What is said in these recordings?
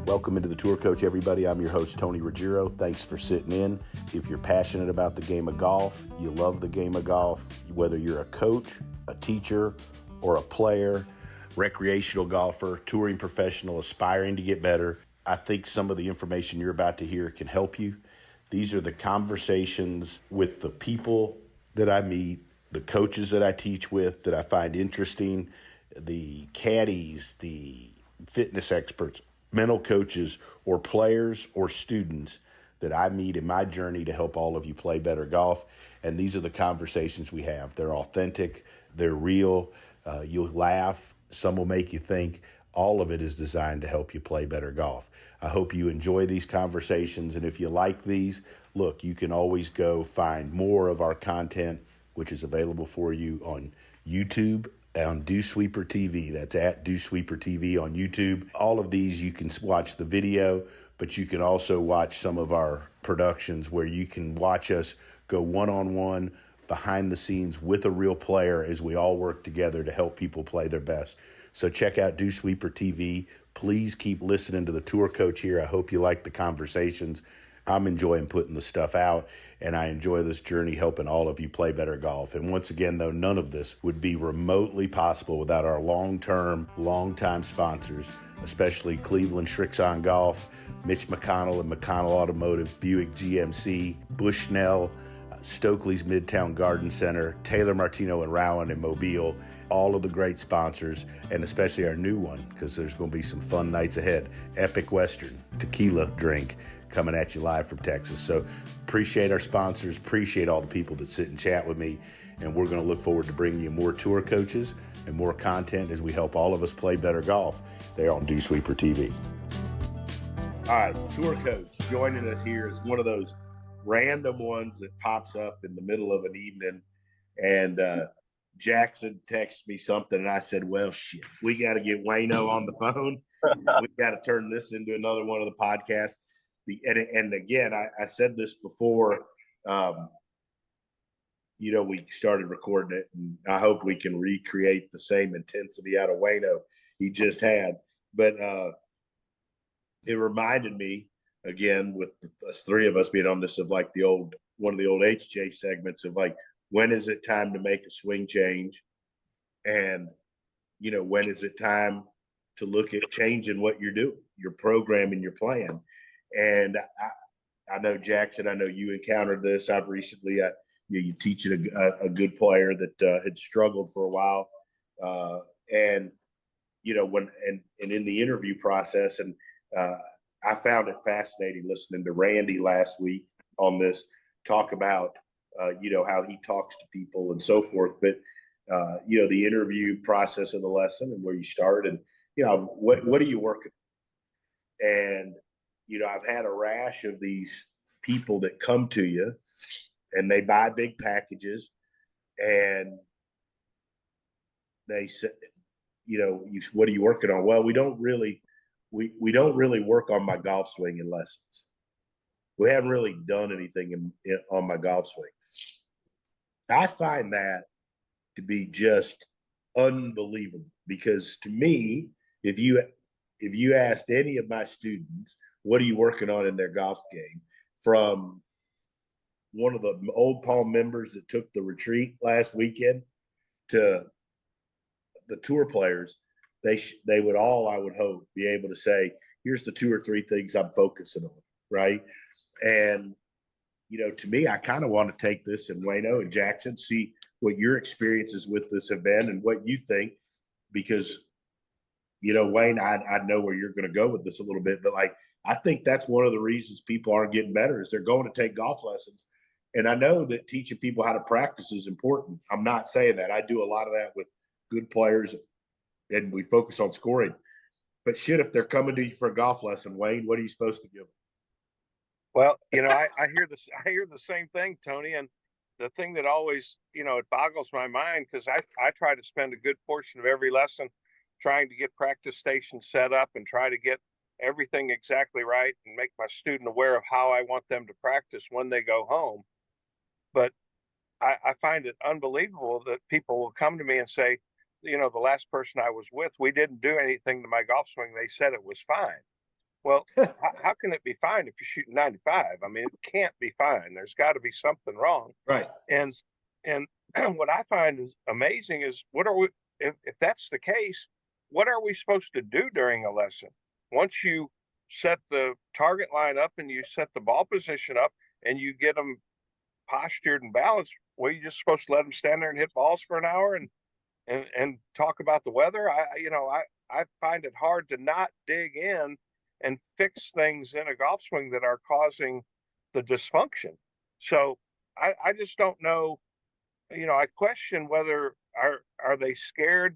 Welcome into the Tour Coach, everybody. I'm your host, Tony Ruggiero. Thanks for sitting in. If you're passionate about the game of golf, you love the game of golf, whether you're a coach, a teacher, or a player, recreational golfer, touring professional, aspiring to get better, I think some of the information you're about to hear can help you. These are the conversations with the people that I meet, the coaches that I teach with that I find interesting, the caddies, the fitness experts, mental coaches, or players or students that I meet in my journey to help all of you play better golf. And these are the conversations we have. They're authentic, they're real, you'll laugh, some will make you think. All of it is designed to help you play better golf. I hope you enjoy these conversations, and if you like these, look, you can always go find more of our content, which is available for you on YouTube, on DewsweeperTV. That's at DewsweeperTV on YouTube. All of these, you can watch the video, but you can also watch some of our productions where you can watch us go one-on-one behind the scenes with a real player as we all work together to help people play their best. So check out DewsweeperTV. Please keep listening to the Tour Coach here. I hope you like the conversations. I'm enjoying putting the stuff out, and I enjoy this journey helping all of you play better golf. And once again, though, none of this would be remotely possible without our long-time sponsors, especially Cleveland Shrixon Golf, Mitch McConnell and McConnell Automotive, Buick GMC, Bushnell, Stokely's Midtown Garden Center, Taylor Martino and Rowan in Mobile, all of the great sponsors, and especially our new one, because there's going to be some fun nights ahead, Epic Western Tequila Drink, coming at you live from Texas. So appreciate our sponsors, appreciate all the people that sit and chat with me, and we're going to look forward to bringing you more tour coaches and more content as we help all of us play better golf there on Dewsweeper TV. All right, tour coach joining us here is one of those random ones that pops up in the middle of an evening, and Jackson texted me something, and I said, well, shit, we got to get Wayno on the phone. We got to turn this into another one of the podcasts. And again, I said this before, we started recording it, and I hope we can recreate the same intensity out of Wayno he just had. But it reminded me, again, with the three of us being on this, of like one of the old HJ segments of like, when is it time to make a swing change? And, when is it time to look at changing what you're doing, your program and your plan? And I know, Jackson, I know you encountered this. I've recently, you teaching a good player that had struggled for a while. And in the interview process, and I found it fascinating listening to Randy last week on this, talk about, how he talks to people and so forth. But, the interview process of the lesson and where you start and, what are you working on? And, I've had a rash of these people that come to you and they buy big packages and they say, what are you working on? Well, we don't really work on my golf swing in lessons. We haven't really done anything on my golf swing. I find that to be just unbelievable, because to me, if you asked any of my students, what are you working on in their golf game, from one of the Old Palm members that took the retreat last weekend to the tour players, they would all, I would hope, be able to say, here's the 2 or 3 things I'm focusing on, right? And, to me, I kind of want to take this, and Wayno and Jackson, see what your experiences with this have been and what you think, because, Wayne, I know where you're going to go with this a little bit, but I think that's one of the reasons people aren't getting better is they're going to take golf lessons. And I know that teaching people how to practice is important. I'm not saying that. I do a lot of that with good players, and we focus on scoring. But shit, if they're coming to you for a golf lesson, Wayne, what are you supposed to give them? Well, I hear this. I hear the same thing, Tony. And the thing that always, it boggles my mind, because I try to spend a good portion of every lesson trying to get practice stations set up and try to get everything exactly right and make my student aware of how I want them to practice when they go home. But I find it unbelievable that people will come to me and say, the last person I was with, we didn't do anything to my golf swing. They said it was fine. Well, how can it be fine if you're shooting 95? I mean, it can't be fine. There's got to be something wrong. Right. And and what I find is amazing is what are we if that's the case, what are we supposed to do during a lesson? Once you set the target line up and you set the ball position up and you get them postured and balanced, well, you just supposed to let them stand there and hit balls for an hour and talk about the weather. I find it hard to not dig in and fix things in a golf swing that are causing the dysfunction. So I just don't know. I question whether are they scared?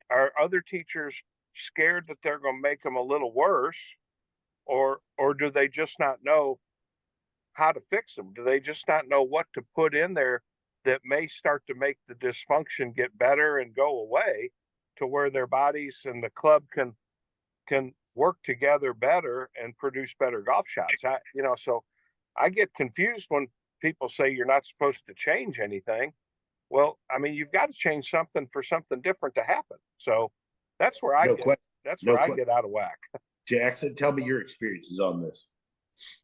Are other teachers scared that they're going to make them a little worse, or do they just not know how to fix them? Do they just not know what to put in there that may start to make the dysfunction get better and go away, to where their bodies and the club can work together better and produce better golf shots? So I get confused when people say you're not supposed to change anything. Well, I mean, you've got to change something for something different to happen. So that's where I get out of whack. Jackson, tell me your experiences on this.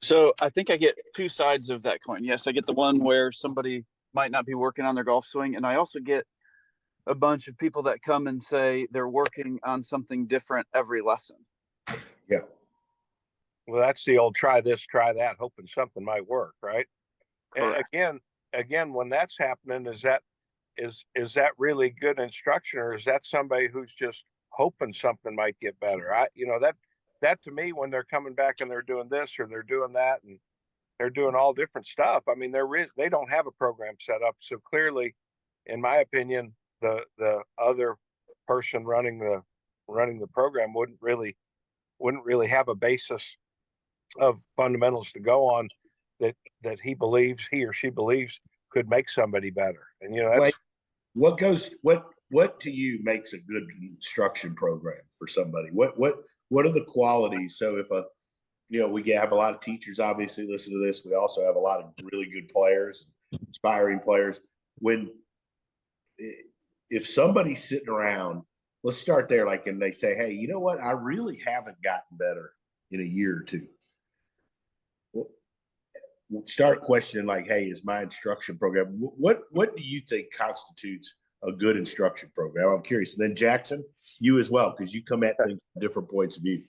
So I think I get two sides of that coin. Yes, I get the one where somebody might not be working on their golf swing, and I also get a bunch of people that come and say they're working on something different every lesson. Yeah. Well, that's the old try this, try that, hoping something might work, right? Correct. And again, when that's happening, is that really good instruction, or is that somebody who's just hoping something might get better? That to me, when they're coming back and they're doing this or they're doing that and they're doing all different stuff, I mean, they don't have a program set up. So clearly, in my opinion, the other person running the program wouldn't really have a basis of fundamentals to go on that he or she believes could make somebody better. And that's what to you makes a good instruction program for somebody? What are the qualities? So if we have a lot of teachers obviously listen to this. We also have a lot of really good players, inspiring players. If somebody's sitting around, let's start there, and they say, hey, you know what? I really haven't gotten better in a year or two. We'll start questioning hey, is my instruction program, what do you think constitutes a good instruction program? I'm curious. And then Jackson, you as well, because you come at things from different points of view.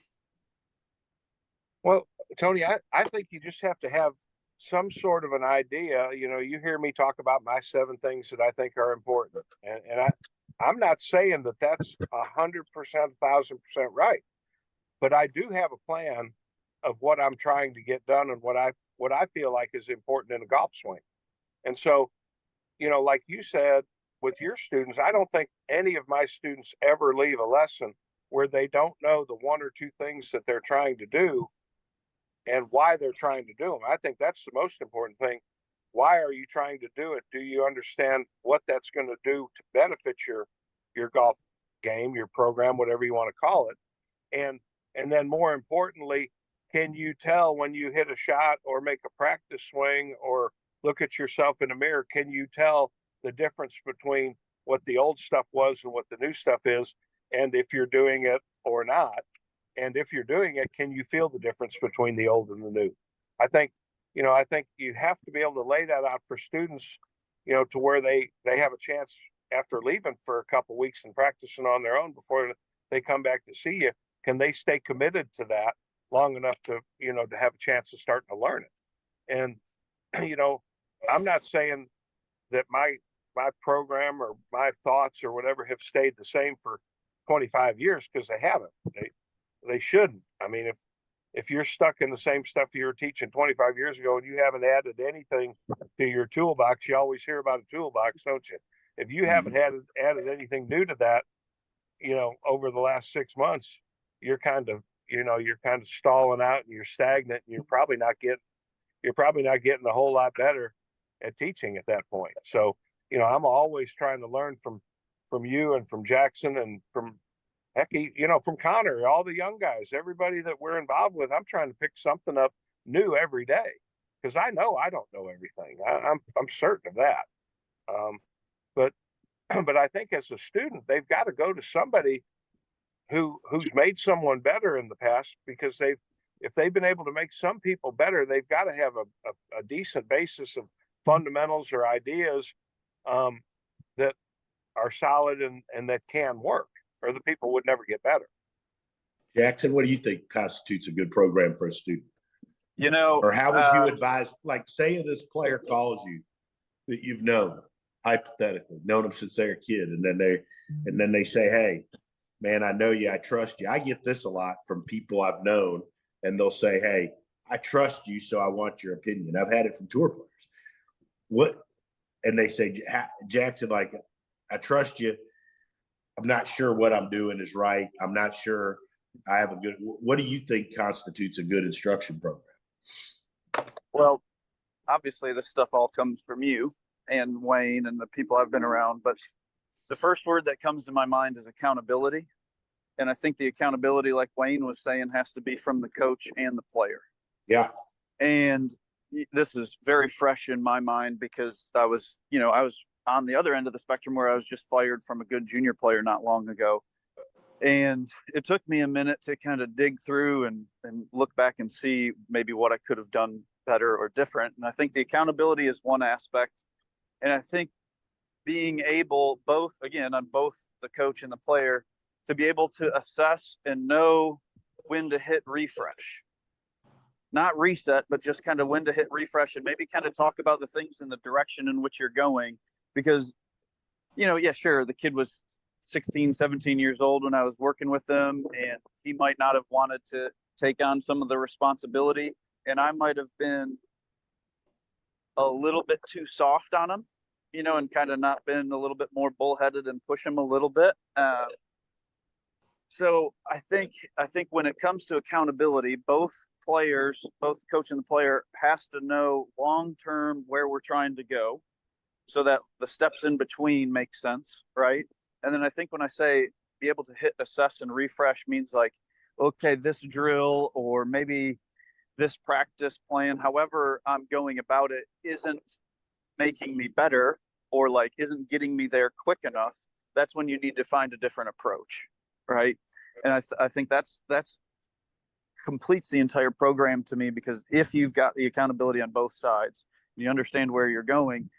Well, Tony, I think you just have to have some sort of an idea. You hear me talk about my 7 things that I think are important. And I'm not saying that that's 100%, 1,000% right, but I do have a plan of what I'm trying to get done and what I feel like is important in a golf swing. And so, like you said, with your students, I don't think any of my students ever leave a lesson where they don't know the 1 or 2 things that they're trying to do and why they're trying to do them. I think that's the most important thing. Why are you trying to do it? Do you understand what that's going to do to benefit your golf game, your program, whatever you want to call it? And then more importantly, can you tell when you hit a shot or make a practice swing or look at yourself in a mirror? Can you tell the difference between what the old stuff was and what the new stuff is, and if you're doing it or not? And if you're doing it, can you feel the difference between the old and the new? I think you have to be able to lay that out for students, to where they have a chance after leaving for a couple of weeks and practicing on their own before they come back to see you. Can they stay committed to that long enough to have a chance of starting to learn it? And I'm not saying that my program or my thoughts or whatever have stayed the same for 25 years, because they haven't. They shouldn't. I mean, if you're stuck in the same stuff you were teaching 25 years ago and you haven't added anything to your toolbox, you always hear about a toolbox, don't you? If you haven't added anything new to that, over the last 6 months, you're kind of stalling out and you're stagnant, and you're probably not getting a whole lot better at teaching at that point. So, I'm always trying to learn from you and from Jackson and from from Connor, all the young guys, everybody that we're involved with. I'm trying to pick something up new every day, because I know I don't know everything. I'm certain of that. But I think as a student, they've got to go to somebody who's made someone better in the past, because if they've been able to make some people better, they've got to have a decent basis of fundamentals or ideas that are solid and that can work, or the people would never get better. Jackson, what do you think constitutes a good program for a student? You know, Or how would you advise, like, say this player calls you that you've known, hypothetically, known them since they're a kid, and then they say, hey, man, I know you, I trust you. I get this a lot from people I've known, and they'll say, hey, I trust you, so I want your opinion. I've had it from tour players. What? And they say, Jackson, like, I trust you. I'm not sure what I'm doing is right. I'm not sure I have a good, what do you think constitutes a good instruction program? Well, obviously this stuff all comes from you and Wayne and the people I've been around, but the first word that comes to my mind is accountability. And I think the accountability, like Wayne was saying, has to be from the coach and the player. Yeah. And this is very fresh in my mind because I was on the other end of the spectrum where I was just fired from a good junior player not long ago. And it took me a minute to kind of dig through and look back and see maybe what I could have done better or different. And I think the accountability is one aspect. And I think being able both, again, on both the coach and the player, to be able to assess and know when to hit refresh. Not reset, but just kind of when to hit refresh and maybe kind of talk about the things in the direction in which you're going. Because, yeah, sure, the kid was 16, 17 years old when I was working with him, and he might not have wanted to take on some of the responsibility. And I might have been a little bit too soft on him, and kind of not been a little bit more bullheaded and push him a little bit. So I think when it comes to accountability, both players, both the coach and the player, has to know long-term where we're trying to go so that the steps in between make sense, right? And then I think when I say be able to hit, assess, and refresh means like, okay, this drill or maybe this practice plan, however I'm going about it, isn't making me better or like isn't getting me there quick enough. That's when you need to find a different approach, right? And I think that's completes the entire program to me, because if you've got the accountability on both sides, you understand where you're going.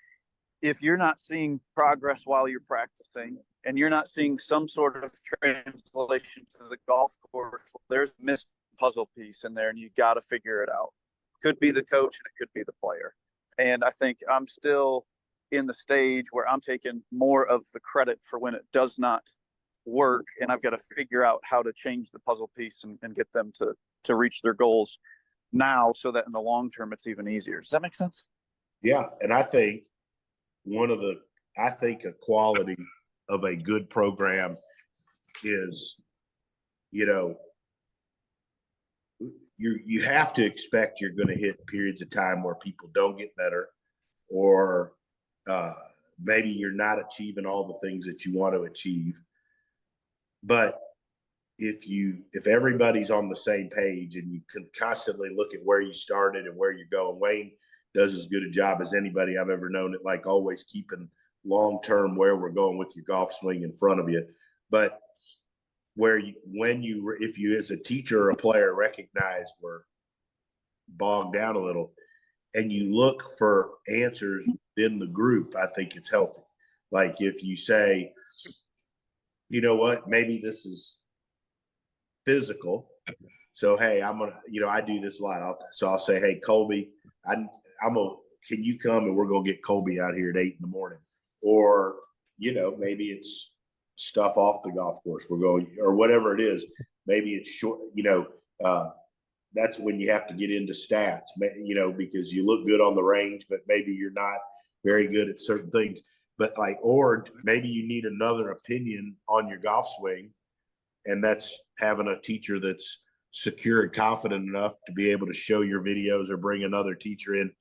If you're not seeing progress while you're practicing and you're not seeing some sort of translation to the golf course, there's a missed puzzle piece in there and you got to figure it out. Could be the coach and it could be the player. And I think I'm still in the stage where I'm taking more of the credit for when it does not work, and I've got to figure out how to change the puzzle piece and get them to reach their goals now so that in the long term it's even easier. Does that make sense? Yeah. And I think a quality of a good program is, you have to expect you're going to hit periods of time where people don't get better, or maybe you're not achieving all the things that you want to achieve. But if everybody's on the same page and you can constantly look at where you started and where you're going, Wayne does as good a job as anybody I've ever known at like always keeping long-term where we're going with your golf swing in front of you. But if you as a teacher or a player recognize we're bogged down a little and you look for answers in the group, I think it's healthy. Like if you say, you know what, maybe this is physical. So, hey, I'm going to, I do this a lot. I'll say, hey, Colby, can you come and we're going to get Colby out here at 8 in the morning? Or, maybe it's stuff off the golf course. We're going, or whatever it is. Maybe it's short, that's when you have to get into stats, because you look good on the range, but maybe you're not very good at certain things. But or maybe you need another opinion on your golf swing. And that's having a teacher that's secure and confident enough to be able to show your videos or bring another teacher in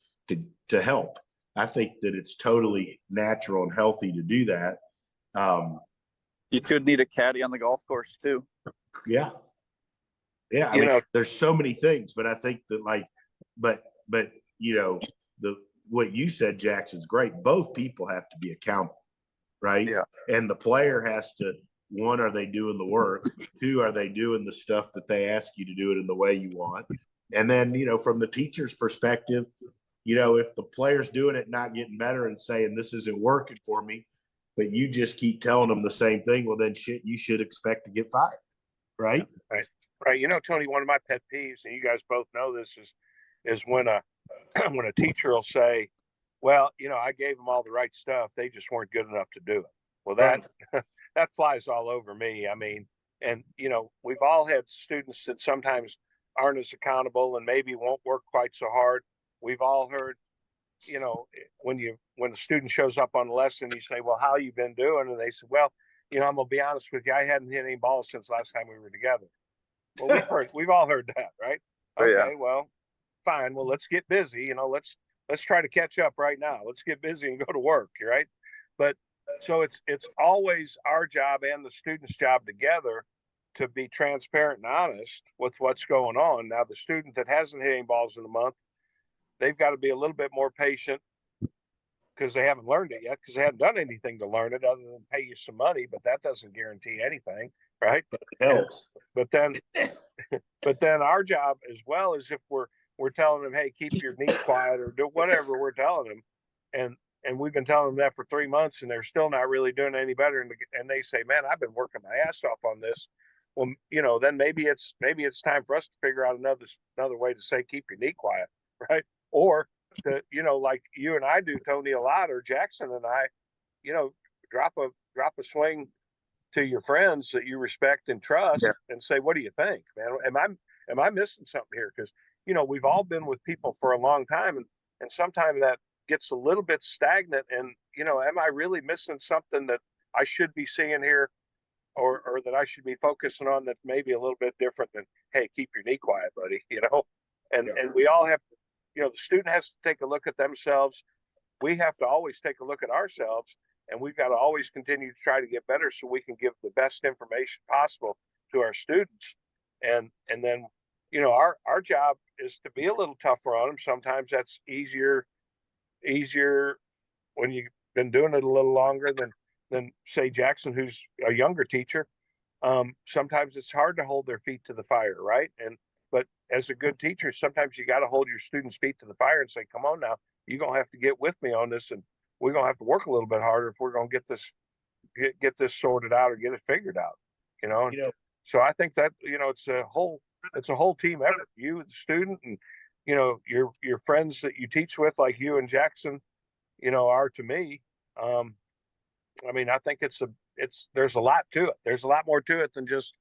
to help. I think that it's totally natural and healthy to do that. You could need a caddy on the golf course too. Yeah. Yeah. I mean, there's so many things, but I think that what you said, Jackson's great. Both people have to be accountable, right? Yeah. And the player has to, one, are they doing the work? Two, are they doing the stuff that they ask you to do it in the way you want? And then, from the teacher's perspective, if the player's doing it, not getting better and saying, this isn't working for me, but you just keep telling them the same thing, well, then you should expect to get fired. Right. Right. Tony, one of my pet peeves, and you guys both know this, is when a when a teacher will say, well, I gave them all the right stuff, they just weren't good enough to do it. Well, that that flies all over me. I mean, and we've all had students that sometimes aren't as accountable and maybe won't work quite so hard. We've all heard, when a student shows up on the lesson, you say, well, how you been doing? And they say, well, I'm gonna be honest with you, I hadn't hit any balls since last time we were together. Well, we've all heard that, right? Okay, yeah. Well, fine. Well, let's get busy. Let's try to catch up right now. Let's get busy and go to work, right? But so it's always our job and the student's job together to be transparent and honest with what's going on. Now, the student that hasn't hit any balls in a month, they've got to be a little bit more patient because they haven't learned it yet, because they haven't done anything to learn it other than pay you some money, but that doesn't guarantee anything, right? It helps. But then our job as well is if we're telling them, hey, keep your knee quiet or do whatever we're telling them, and we've been telling them that for 3 months and they're still not really doing any better, and they say, man, I've been working my ass off on this. Well, then maybe it's time for us to figure out another way to say keep your knee quiet, right? Or to, like you and I do, Tony, a lot, or Jackson and I, drop a swing to your friends that you respect and trust, and say, what do you think, man? Am I missing something here? Because we've all been with people for a long time, and sometimes that gets a little bit stagnant, and am I really missing something that I should be seeing here, or that I should be focusing on that maybe a little bit different than, hey, keep your knee quiet, buddy, and we all have to, the student has to take a look at themselves. We have to always take a look at ourselves, and we've got to always continue to try to get better so we can give the best information possible to our students. And then, our job is to be a little tougher on them. Sometimes that's easier when you've been doing it a little longer than say Jackson, who's a younger teacher. Sometimes it's hard to hold their feet to the fire, right? But as a good teacher, sometimes you got to hold your students' feet to the fire and say, come on now, you're going to have to get with me on this, and we're going to have to work a little bit harder if we're going to get this sorted out or get it figured out, So I think that, it's a whole team effort. You, the student, and, your friends that you teach with, like you and Jackson, are to me. I mean, I think there's a lot to it. There's a lot more to it than just.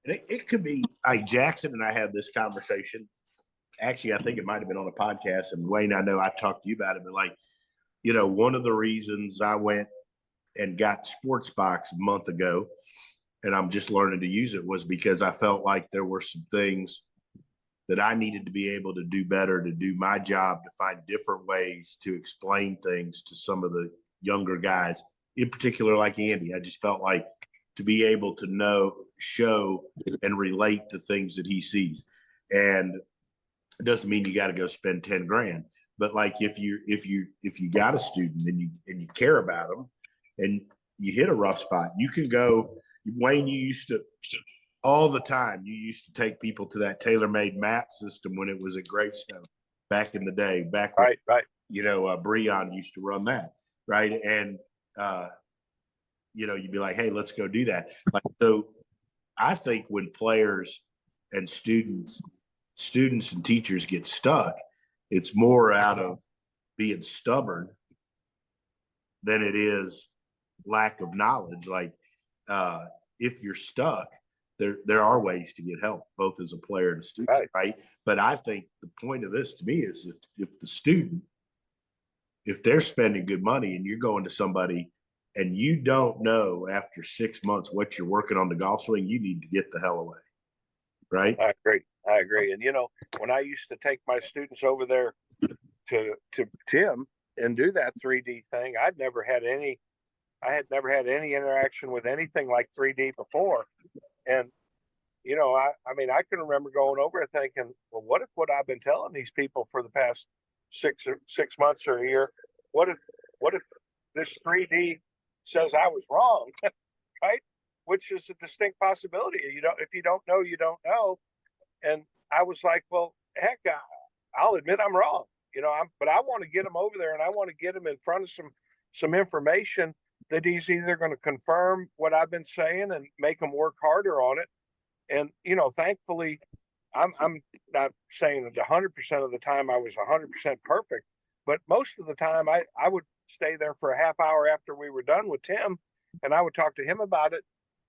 And it could be like Jackson and I had this conversation. Actually, I think it might have been on a podcast. And Wayne, I know I talked to you about it, but one of the reasons I went and got Sportsbox a month ago, and I'm just learning to use it, was because I felt like there were some things that I needed to be able to do better, to do my job, to find different ways to explain things to some of the younger guys, in particular, like Andy. I just felt like to be able to know, show, and relate to things that he sees. And it doesn't mean you got to go spend 10 grand, but like if you got a student and you care about them and you hit a rough spot, you can go. Wayne, you used to all the time. You used to take people to that tailor-made mat system when it was at Greystone back in the day. Back when, right. Breon used to run that, right? And you'd be like, hey, let's go do that. Like, so I think when players and students and teachers get stuck, it's more out of being stubborn than it is lack of knowledge. Like, if you're stuck, there are ways to get help, both as a player and a student, right? But I think the point of this to me is that if the student, if they're spending good money and you're going to somebody and you don't know after 6 months what you're working on the golf swing, you need to get the hell away, right? I agree. And when I used to take my students over there to Tim and do that 3D thing, I had never had any interaction with anything like 3D before. And I can remember going over and thinking, well, what I've been telling these people for the past 6 months or a year, what if this 3D says I was wrong, right? Which is a distinct possibility. If you don't know, you don't know. And I was like, well, heck, I'll admit I'm wrong. But I want to get him over there, and I want to get him in front of some information that he's either going to confirm what I've been saying and make him work harder on it. And thankfully, I'm not saying that 100% of the time I was 100% perfect, but most of the time I would stay there for a half hour after we were done with Tim, and I would talk to him about it,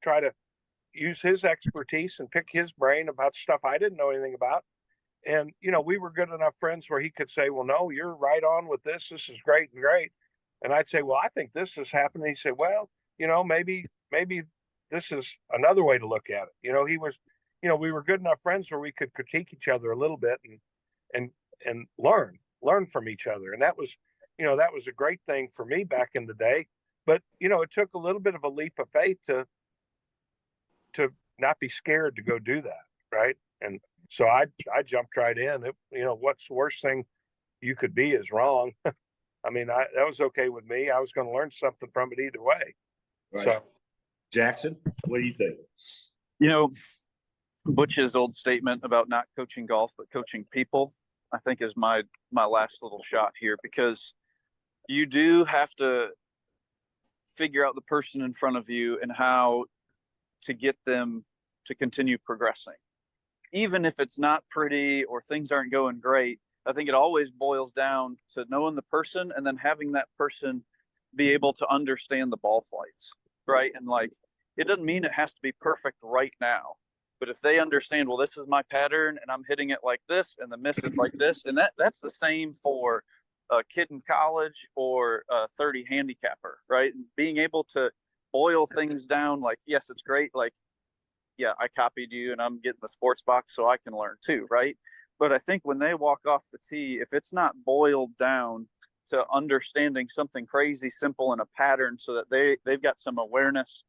try to use his expertise and pick his brain about stuff I didn't know anything about. And, we were good enough friends where he could say, well, no, you're right on with this. This is great and great. And I'd say, well, I think this is happening. He said, well, maybe this is another way to look at it. He was, we were good enough friends where we could critique each other a little bit and learn from each other. And that was a great thing for me back in the day. But, it took a little bit of a leap of faith to not be scared to go do that. Right. And so I jumped right in. What's the worst thing you could be is wrong. I mean, that was okay with me. I was going to learn something from it either way. Right. So, Jackson, what do you think? Butch's old statement about not coaching golf, but coaching people, I think is my last little shot here, because you do have to figure out the person in front of you and how to get them to continue progressing. Even if it's not pretty or things aren't going great, I think it always boils down to knowing the person and then having that person be able to understand the ball flights, right? And it doesn't mean it has to be perfect right now, but if they understand, well, this is my pattern and I'm hitting it like this and the miss is like this, and that's the same for a kid in college or a 30 handicapper, right? And being able to boil things down, yes, it's great. Yeah, I copied you and I'm getting the sports box so I can learn too, right? But I think when they walk off the tee, if it's not boiled down to understanding something crazy simple in a pattern so that they've got some awareness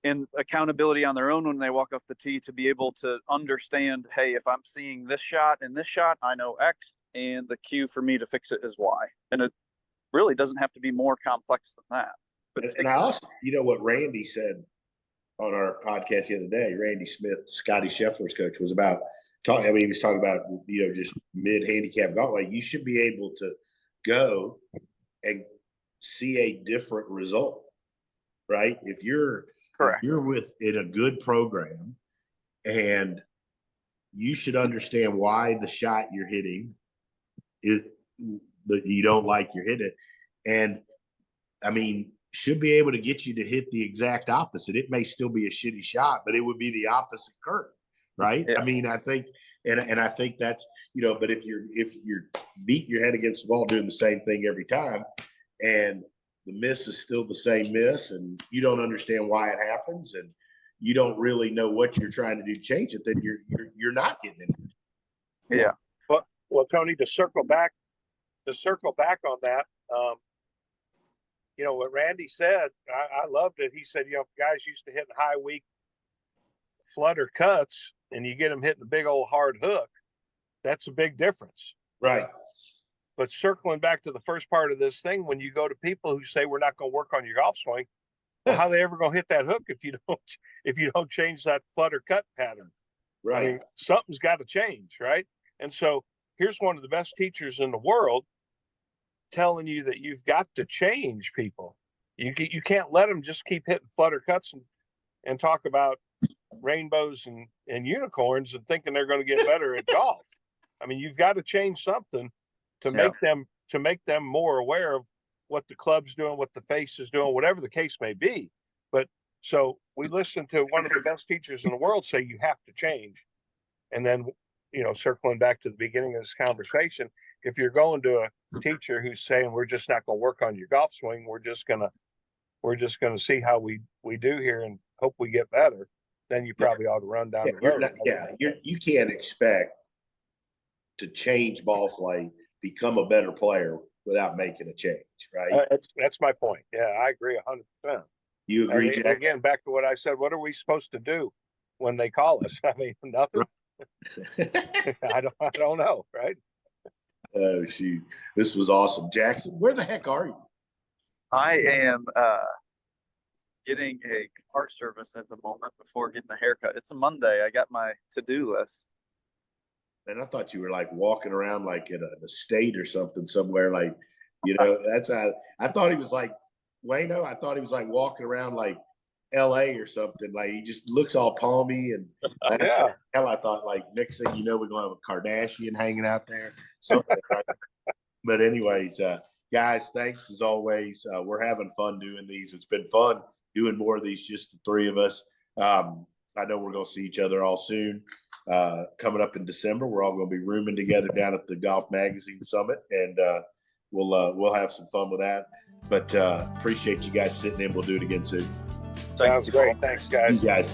and accountability on their own when they walk off the tee to be able to understand, hey, if I'm seeing this shot and this shot, I know X, and the cue for me to fix it is Y. And it really doesn't have to be more complex than that. But and I also, what Randy said on our podcast the other day, Randy Smith, Scotty Scheffler's coach, was about talking. He was talking about, just mid-handicap golf. You should be able to go and see a different result, right? If you're within a good program, and you should understand why the shot you're hitting is that you don't like you're hitting it. And should be able to get you to hit the exact opposite. It may still be a shitty shot, but it would be the opposite curve, right? Yeah. I think, and I think that's, but if you're beating your head against the wall doing the same thing every time, and the miss is still the same miss, and you don't understand why it happens, and you don't really know what you're trying to do to change it, then you're not getting it. Yeah. Well, Tony, to circle back on that, what Randy said, I loved it. He said, guys used to hit high weak flutter cuts, and you get them hitting a big old hard hook. That's a big difference. Right. But circling back to the first part of this thing, when you go to people who say we're not going to work on your golf swing, well, how are they ever going to hit that hook if you don't change that flutter cut pattern? Right. Something's got to change, right? And so here's one of the best teachers in the world telling you that you've got to change people. You can't let them just keep hitting flutter cuts and talk about rainbows and unicorns and thinking they're going to get better at golf. You've got to change something to make them more aware of what the club's doing, what the face is doing, whatever the case may be. But so we listened to one of the best teachers in the world say you have to change. And then, circling back to the beginning of this conversation, if you're going to a teacher who's saying we're just not going to work on your golf swing, we're just gonna see how we do here and hope we get better, then you probably ought to run down the road. You can't expect to change ball flight, become a better player without making a change, right? That's my point. Yeah, I agree 100%. You agree, Jack? Again, back to what I said. What are we supposed to do when they call us? Nothing. I don't know, right? Oh, shoot. This was awesome. Jackson, where the heck are you? I am getting a car service at the moment before getting a haircut. It's a Monday. I got my to-do list. And I thought you were like walking around like in an estate or something somewhere. Like, you know, that's I thought he was like Wayno. I thought he was like walking around like L.A. or something. Like he just looks all palmy and Yeah. hell, I thought like next thing you know, we're gonna have a Kardashian hanging out there. Something. Right? But anyways, guys, thanks as always. We're having fun doing these. It's been fun doing more of these, just the three of us. I know we're going to see each other all soon. Coming up in December, we're all going to be rooming together down at the Golf Magazine Summit, and we'll have some fun with that. But appreciate you guys sitting in. We'll do it again soon. Sounds great. Thanks, guys. You guys.